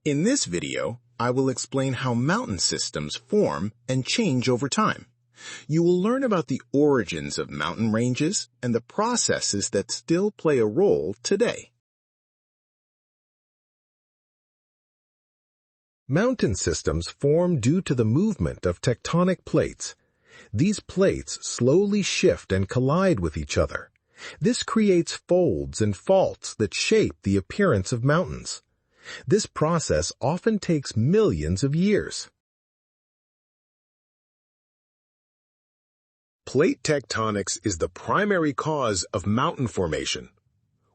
In this video, I will explain how mountain systems form and change over time. You will learn about the origins of mountain ranges and the processes that still play a role today. Mountain systems form due to the movement of tectonic plates. These plates slowly shift and collide with each other. This creates folds and faults that shape the appearance of mountains. This process often takes millions of years. Plate tectonics is the primary cause of mountain formation.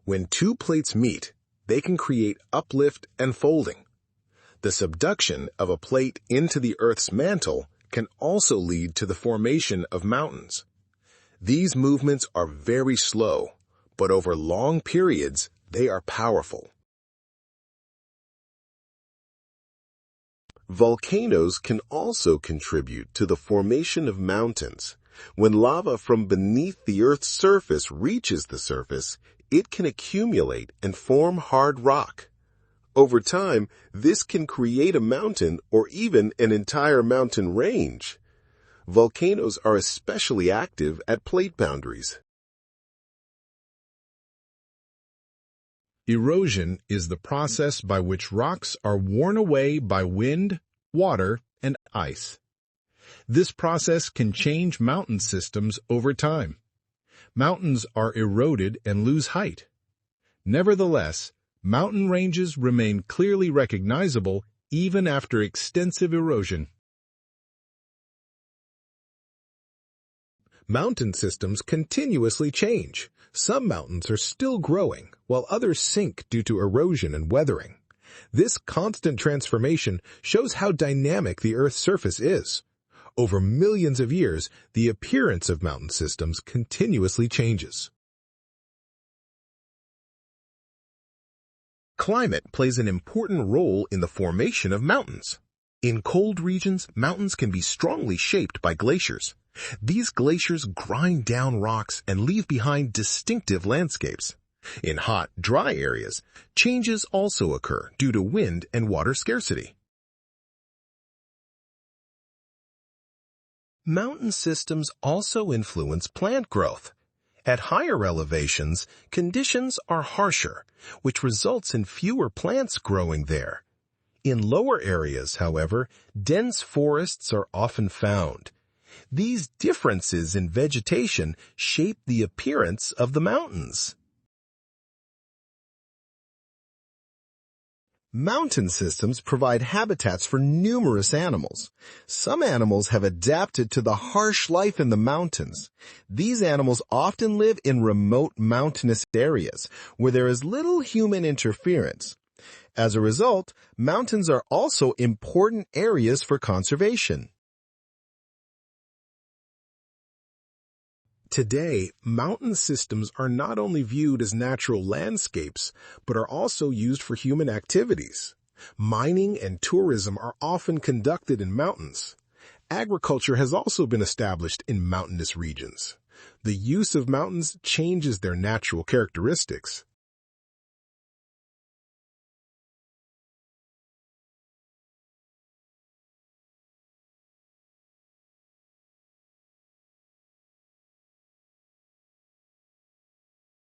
When two plates meet, they can create uplift and folding. The subduction of a plate into the Earth's mantle can also lead to the formation of mountains. These movements are very slow, but over long periods, they are powerful. Volcanoes can also contribute to the formation of mountains. When lava from beneath the Earth's surface reaches the surface, it can accumulate and form hard rock. Over time, this can create a mountain or even an entire mountain range. Volcanoes are especially active at plate boundaries. Erosion is the process by which rocks are worn away by wind, water, and ice. This process can change mountain systems over time. Mountains are eroded and lose height. Nevertheless, mountain ranges remain clearly recognizable even after extensive erosion. Mountain systems continuously change. Some mountains are still growing, while others sink due to erosion and weathering. This constant transformation shows how dynamic the Earth's surface is. Over millions of years, the appearance of mountain systems continuously changes. Climate plays an important role in the formation of mountains. In cold regions, mountains can be strongly shaped by glaciers. These glaciers grind down rocks and leave behind distinctive landscapes. In hot, dry areas, changes also occur due to wind and water scarcity. Mountain systems also influence plant growth. At higher elevations, conditions are harsher, which results in fewer plants growing there. In lower areas, however, dense forests are often found. These differences in vegetation shape the appearance of the mountains. Mountain systems provide habitats for numerous animals. Some animals have adapted to the harsh life in the mountains. These animals often live in remote mountainous areas where there is little human interference. As a result, mountains are also important areas for conservation. Today, mountain systems are not only viewed as natural landscapes, but are also used for human activities. Mining and tourism are often conducted in mountains. Agriculture has also been established in mountainous regions. The use of mountains changes their natural characteristics.